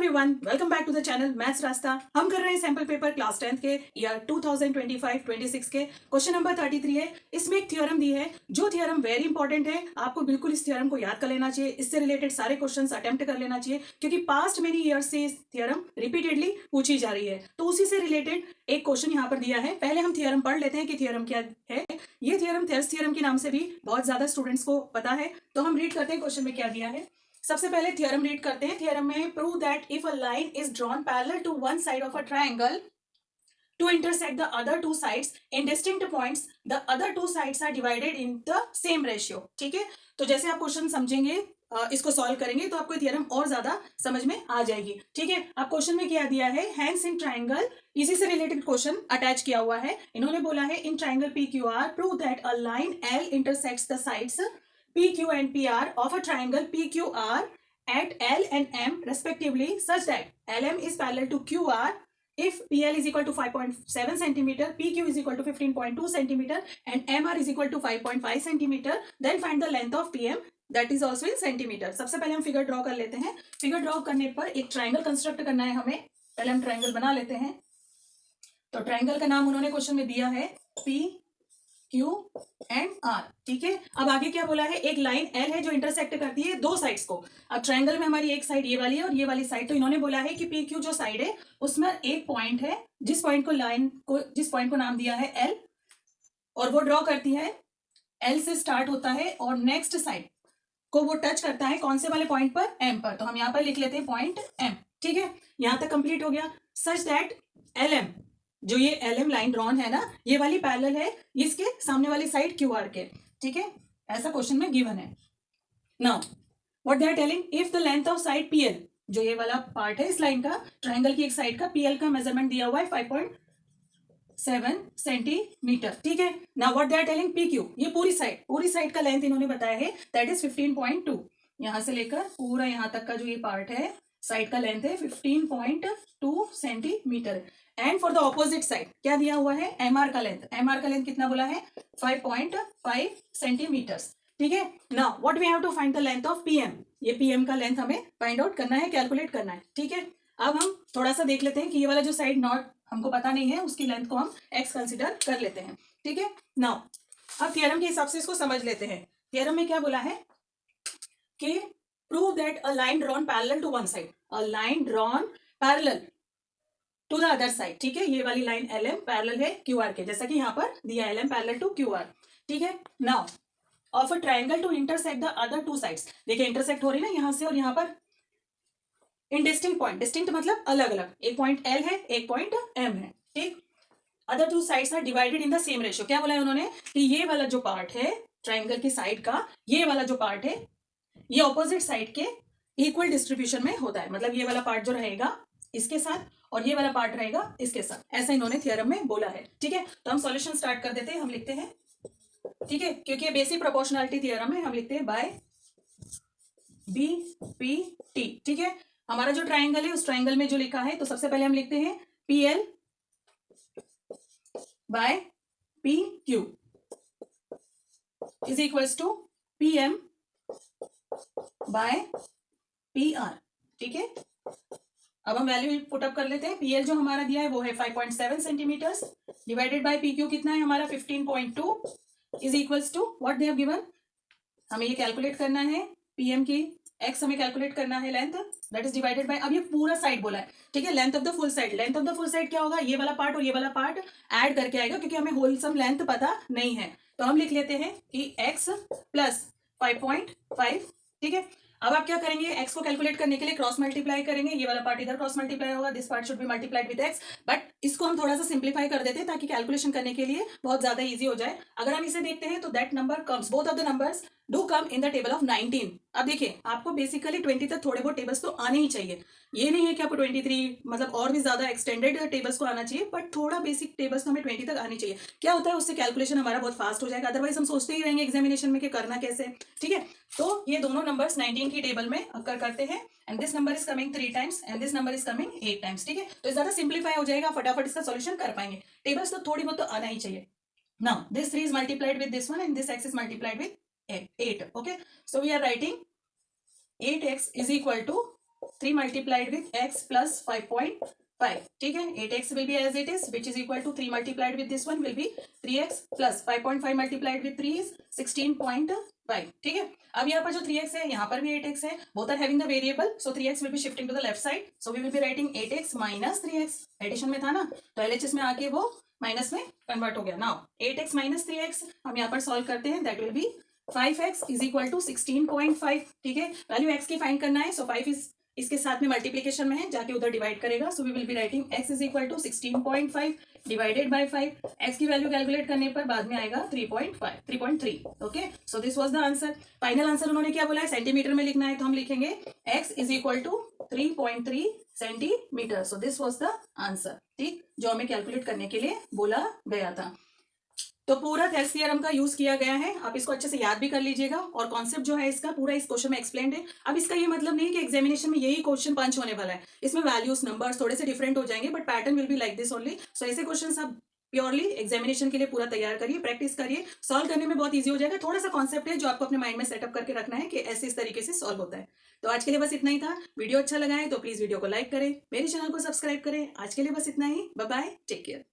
Everyone, welcome back to the channel maths रास्ता। हम कर रहे हैं सैंपल पेपर क्लास 10th के ईयर 2025-26 के। क्वेश्चन नंबर 33 है। इसमें एक थ्योरम दी है, जो थ्योरम वेरी इंपॉर्टेंट है। आपको बिल्कुल इस थ्योरम को याद कर लेना चाहिए। इससे रिलेटेड सारे क्वेश्चंस अटेम्प्ट कर लेना चाहिए, क्योंकि पास्ट मेनी ईयर्स से इस थ्योरम रिपीटेडली पूछी जा रही है। तो उसी से रिलेटेड एक क्वेश्चन यहाँ पर दिया है। पहले हम थ्योरम पढ़ लेते हैं कि थ्योरम क्या है। ये थ्योरम थेल्स थ्योरम के नाम से भी बहुत ज्यादा स्टूडेंट्स को पता है। तो हम रीड करते हैं क्वेश्चन में क्या दिया है। सबसे पहले थ्योरम रीड करते हैं। थ्योरम में prove that if a line is drawn parallel to one side of a triangle to intersect the other two sides in distinct points, the other two sides are divided in the same ratio। ठीक है, तो जैसे आप question समझेंगे, इसको solve करेंगे तो आपको थ्योरम और ज्यादा समझ में आ जाएगी। ठीक है, अब क्वेश्चन में क्या दिया है, हैंस इन ट्रायंगल, इसी से रिलेटेड क्वेश्चन अटैच किया हुआ है। इन्होंने बोला है in triangle P Q R prove that a line L intersects the sides PQ and PR of a triangle PQR at L and M respectively such that LM is parallel to QR if PL is equal to 5.7 centimeter, PQ is equal to 15.2 centimeter and MR is equal to 5.5 centimeter, then find the length of PM that is also in centimeter। सबसे पहले हम figure draw कर लेते हैं। Figure draw करने पर एक triangle construct करना है हमें। पहले हम ट्राइंगल बना लेते हैं। तो ट्राइंगल का नाम उन्होंने क्वेश्चन में दिया है P Q एंड R। ठीक है, अब आगे क्या बोला है, एक लाइन L है जो इंटरसेक्ट करती है दो साइड्स को। अब ट्रायंगल में हमारी एक साइड ये वाली है और ये वाली साइड, तो इन्होंने बोला है कि PQ जो साइड है उसमें एक पॉइंट है, जिस पॉइंट को नाम दिया है L, और वो ड्रॉ करती है L से स्टार्ट होता है और नेक्स्ट साइड को वो टच करता है कौन से वाले पॉइंट पर, M पर। तो हम यहाँ पर लिख लेते हैं पॉइंट M। ठीक है, यहाँ तक कंप्लीट हो गया। सच दैट LM, जो ये LM लाइन ड्रॉन है ना, ये वाली पैरेलल है इसके सामने वाली साइड QR के। ठीक है, ऐसा क्वेश्चन में गिवन है। Now what they are telling, if the length of side PL, जो ये वाला पार्ट है इस लाइन का, ट्रायंगल की एक साइड का PL का मेजरमेंट दिया हुआ है 5.7 सेंटीमीटर। ठीक है, now what they are telling PQ, ये पूरी साइड का लेंथ इन्होंने बताया है दैट इज 15.2। यहां से लेकर पूरा यहां तक का जो ये पार्ट है साइड का लेंथ है 15.2 centimetre. And for the opposite side क्या दिया हुआ है, MR का लेंथ कितना बोला है, 5.5 सेंटीमीटर्स। ठीक है, now what we have to find the length of PM, ये PM का लेंथ हमें फाइंड आउट करना है, कैलकुलेट करना है। ठीक है, अब हम थोड़ा सा देख लेते हैं कि ये वाला जो साइड नॉट हमको पता नहीं है उसकी लेंथ को हम X कंसिडर कर लेते हैं। ठीक है, नाउ अब थ्योरम के हिसाब से इसको समझ लेते हैं। थ्योरम में क्या बोला है कि prove that a line drawn parallel to one side, a line drawn parallel to the other side. ठीक है, ये वाली लाइन LM पैरेलल है QR के, जैसा कि यहाँ पर दिया LM पैरेलल टू QR। ठीक है, now of a triangle to intersect the other two sides, देखिए इंटरसेक्ट हो रही है ना यहाँ से और यहाँ पर, इन डिस्टिंक्ट पॉइंट, डिस्टिंक्ट मतलब अलग अलग, एक पॉइंट L है एक पॉइंट M है। ठीक, other two sides are divided in the same ratio. क्या बोला है उन्होंने कि ये वाला जो पार्ट है ट्रायंगल की साइड का, ये वाला जो पार्ट है ये ऑपोजिट साइड के इक्वल डिस्ट्रीब्यूशन में होता है। मतलब ये वाला पार्ट जो रहेगा इसके साथ और ये वाला पार्ट रहेगा इसके साथ, ऐसा इन्होंने थ्योरम में बोला है। ठीक है, तो हम सॉल्यूशन स्टार्ट कर देते हैं। हम लिखते हैं, ठीक है, क्योंकि ये बेसिक प्रोपोर्शनलिटी थ्योरम है, हम लिखते हैं बाय BPT। ठीक है, हमारा जो ट्रायंगल है उस ट्रायंगल में जो लिखा है, तो सबसे पहले हम लिखते हैं PL by PQ is equals to PM by PR। ठीक है, अब हम वैल्यू पुट अप कर लेते हैं। PL जो हमारा दिया है वो है 5.7 सेंटीमीटर्स डिवाइडेड बाय PQ कितना है हमारा 15.2 is equals to what they have given, हमें ये कैलकुलेट करना है PM की X हमें कैलकुलेट करना है length, that is divided by, अब ये पूरा साइड बोला है। ठीक है, length of the full side, length of the full side क्या होगा, ये वाला पार्ट और ये वाला पार्ट ऐड करके आएगा, क्योंकि हमें होलसम लेंथ पता नहीं है। तो हम लिख लेते हैं कि X प्लस 5.5। ठीक है, अब आप क्या करेंगे, X को कैलकुलेट करने के लिए क्रॉस मल्टीप्लाई करेंगे, ये वाला पार्ट इधर क्रॉस मल्टीप्लाई होगा, this part should be multiplied with X, but इसको हम थोड़ा सा सिंप्लीफाई कर देते हैं ताकि कैलकुलेशन करने के लिए बहुत ज्यादा इजी हो जाए। अगर हम इसे देखते हैं तो that number comes, both of the numbers do come in the table of 19। अब देखिए आपको बेसिकली 20 तक थोड़े बहुत टेबल्स तो आने ही चाहिए, ये नहीं है कि आपको 23 मतलब और भी ज्यादा एक्सटेंडेड टेबल्स को आना चाहिए, बट थोड़ा बेसिक टेबल्स तो हमें 20 तक आनी चाहिए। क्या होता है, उससे कैलकुलेशन हमारा बहुत फास्ट हो जाएगा, अदरवाइज हम सोचते ही रहेंगे एग्जामिनेशन में कि करना कैसे। ठीक है, तो ये दोनों नंबर्स 19 की टेबल में अकर करते हैं, and this number is coming 3 times and this number is coming 8 times. ठीक है, तो ज्यादा सिंप्लीफाई हो जाएगा, फटाफट इसका सॉल्यूशन कर पाएंगे। टेबल्स तो थोड़ी बहुत तो आना ही चाहिए। Now this 3 is multiplied with this one and this x is multiplied with 8. Okay, so we are writing 8x is equal to 3 multiplied with x plus 5.5, ठीक है. 8x will be as it is, which is equal to 3 multiplied with this one will be 3x plus 5.5 multiplied with 3 is 16.5, ठीक है. अब यहाँ पर जो 3x है, यहाँ पर भी 8x है. both are having the variable, so 3x will be shifting to the left side, so we will be writing 8x minus 3x. Addition में था ना, तो LHS में आके वो माइनस में कन्वर्ट हो गया. नाउ 8x minus 3x हम यहाँ पर सॉल्व करते हैं. That will be 5x is equal to 16.5, ठीक है. वैल्यू x की फाइंड करना है, सो 5 इज इसके साथ में मल्टीप्लीकेशन में है, जाके उधर डिवाइड करेगा. So we will be writing x is equal to 16.5 divided by 5. x की वैल्यू कैलकुलेट करने पर बाद में आएगा 3.3. Okay, so this was the answer. Final answer उन्होंने क्या बोला है, सेंटीमीटर में लिखना है, तो हम लिखेंगे x is equal to 3.3 centimetre. So this was the answer, ठीक, जो हमें कैलकुलेट करने के लिए बोला गया था. तो पूरा थेल्स थ्योरम का यूज किया गया है. आप इसको अच्छे से याद भी कर लीजिएगा, और कॉन्सेप्ट जो है इसका पूरा इस क्वेश्चन में एक्सप्लेन्ड है. अब इसका ये मतलब नहीं कि एग्जामिनेशन में यही क्वेश्चन पंच होने वाला है. इसमें वैल्यूज नंबर्स थोड़े से डिफरेंट हो जाएंगे, but pattern will be like this only. So ऐसे क्वेश्चन आप प्योरली एग्जामिनेशन के लिए पूरा तैयार करिए, प्रैक्टिस करिए. सॉल्व करने में बहुत ईजी हो जाएगा. थोड़ा सा कॉन्सेप्ट है जो आपको अपने माइंड में सेटअप करके रखना है कि ऐसे इस तरीके से सॉल्व होता है. तो आज के लिए बस इतना ही था. वीडियो अच्छा लगा है तो प्लीज वीडियो को लाइक करें, मेरे चैनल को सब्सक्राइब करें. आज के लिए बस इतना ही. Bye bye, take care.